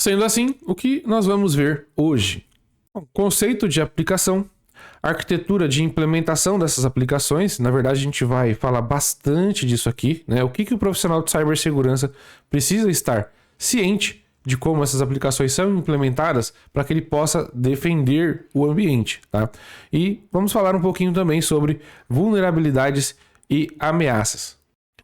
Sendo assim, o que nós vamos ver hoje? Bom, conceito de aplicação, arquitetura de implementação dessas aplicações. Na verdade, a gente vai falar bastante disso aqui, né? O que o profissional de cibersegurança precisa estar ciente de como essas aplicações são implementadas para que ele possa defender o ambiente, tá? E vamos falar um pouquinho também sobre vulnerabilidades e ameaças.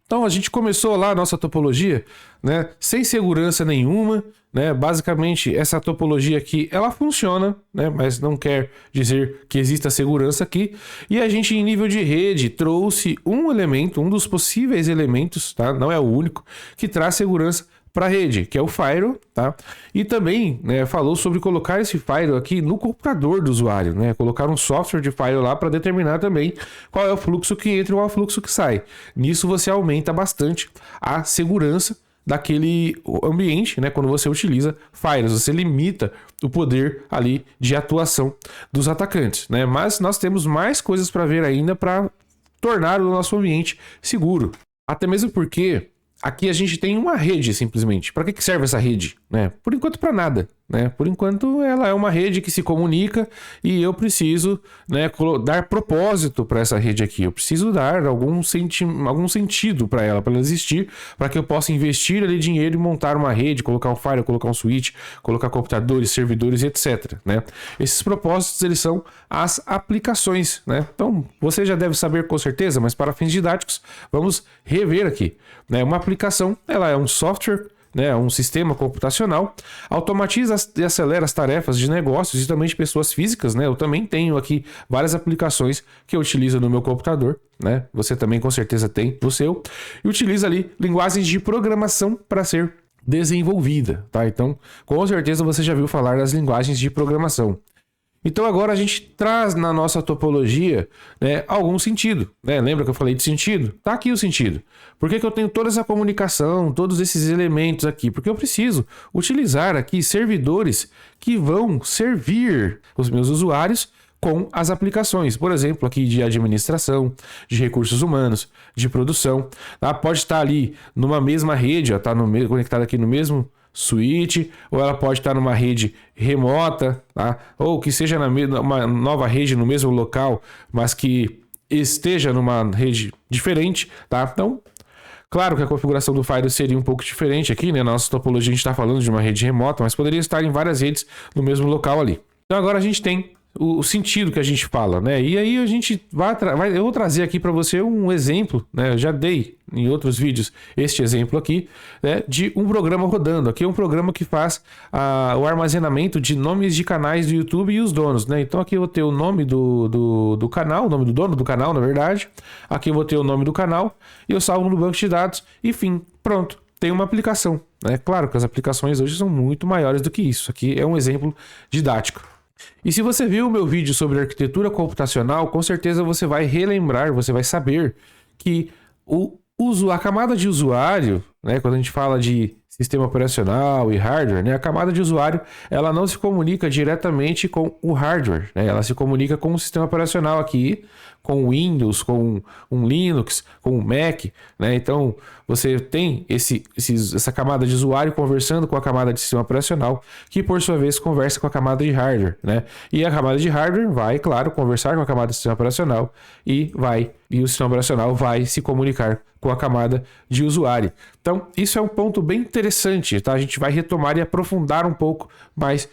Então a gente começou lá a nossa topologia, né, sem segurança nenhuma, né? Basicamente essa topologia aqui, ela funciona, né, mas não quer dizer que exista segurança aqui. E a gente em nível de rede trouxe um elemento, um dos possíveis elementos, tá? Não é o único, que traz segurança para a rede, que é o firewall, tá? E também, né, falou sobre colocar esse firewall aqui no computador do usuário, né? Colocar um software de firewall lá para determinar também qual é o fluxo que entra e qual é o fluxo que sai. Nisso você aumenta bastante a segurança daquele ambiente, né? Quando você utiliza firewalls, você limita o poder ali de atuação dos atacantes, né? Mas nós temos mais coisas para ver ainda para tornar o nosso ambiente seguro. Até mesmo porque aqui a gente tem uma rede, simplesmente. Para que serve essa rede? Né? Por enquanto, para nada. Né? Por enquanto, ela é uma rede que se comunica e eu preciso, né, dar propósito para essa rede aqui. Eu preciso dar algum sentido para ela existir, para que eu possa investir ali dinheiro e montar uma rede, colocar um firewall, colocar um switch, colocar computadores, servidores, etc. Né? Esses propósitos, eles são as aplicações. Né? Então, você já deve saber com certeza, mas para fins didáticos, vamos rever aqui. Né? Uma aplicação, ela é um software, né, um sistema computacional, automatiza e acelera as tarefas de negócios e também de pessoas físicas, né? Eu também tenho aqui várias aplicações que eu utilizo no meu computador, né? Você também com certeza tem o seu, e utiliza ali linguagens de programação para ser desenvolvida, tá? Então, com certeza você já viu falar das linguagens de programação. Então agora a gente traz na nossa topologia, né, algum sentido. Né? Lembra que eu falei de sentido? Tá aqui o sentido. Por que eu tenho toda essa comunicação, todos esses elementos aqui? Porque eu preciso utilizar aqui servidores que vão servir os meus usuários com as aplicações. Por exemplo, aqui de administração, de recursos humanos, de produção. Tá? Pode estar ali numa mesma rede, ó, tá conectado aqui no mesmo switch, ou ela pode estar numa rede remota, tá? Ou que seja uma nova rede no mesmo local, mas que esteja numa rede diferente, tá? Então, claro que a configuração do firewall seria um pouco diferente aqui, né? Na nossa topologia a gente está falando de uma rede remota, mas poderia estar em várias redes no mesmo local ali. Então agora a gente tem o sentido que a gente fala, né? E aí a gente eu vou trazer aqui para você um exemplo, né? Eu já dei em outros vídeos este exemplo aqui, né? De um programa rodando. Aqui é um programa que faz o armazenamento de nomes de canais do YouTube e os donos, né? Então aqui eu vou ter o nome do canal, o nome do dono do canal, na verdade. Aqui eu vou ter o nome do canal e eu salvo no banco de dados e fim, pronto. Tem uma aplicação, né? Claro que as aplicações hoje são muito maiores do que isso. Aqui é um exemplo didático. E se você viu o meu vídeo sobre arquitetura computacional, com certeza você vai relembrar, você vai saber que a camada de usuário, né, quando a gente fala de sistema operacional e hardware, né, a camada de usuário ela não se comunica diretamente com o hardware, né, ela se comunica com o sistema operacional aqui, com o Windows, com um Linux, com o Mac, né? Então você tem essa camada de usuário conversando com a camada de sistema operacional, que por sua vez conversa com a camada de hardware, né? E a camada de hardware vai, claro, conversar com a camada de sistema operacional e o sistema operacional vai se comunicar com a camada de usuário. Então, isso é um ponto bem interessante, tá? A gente vai retomar e aprofundar um pouco mais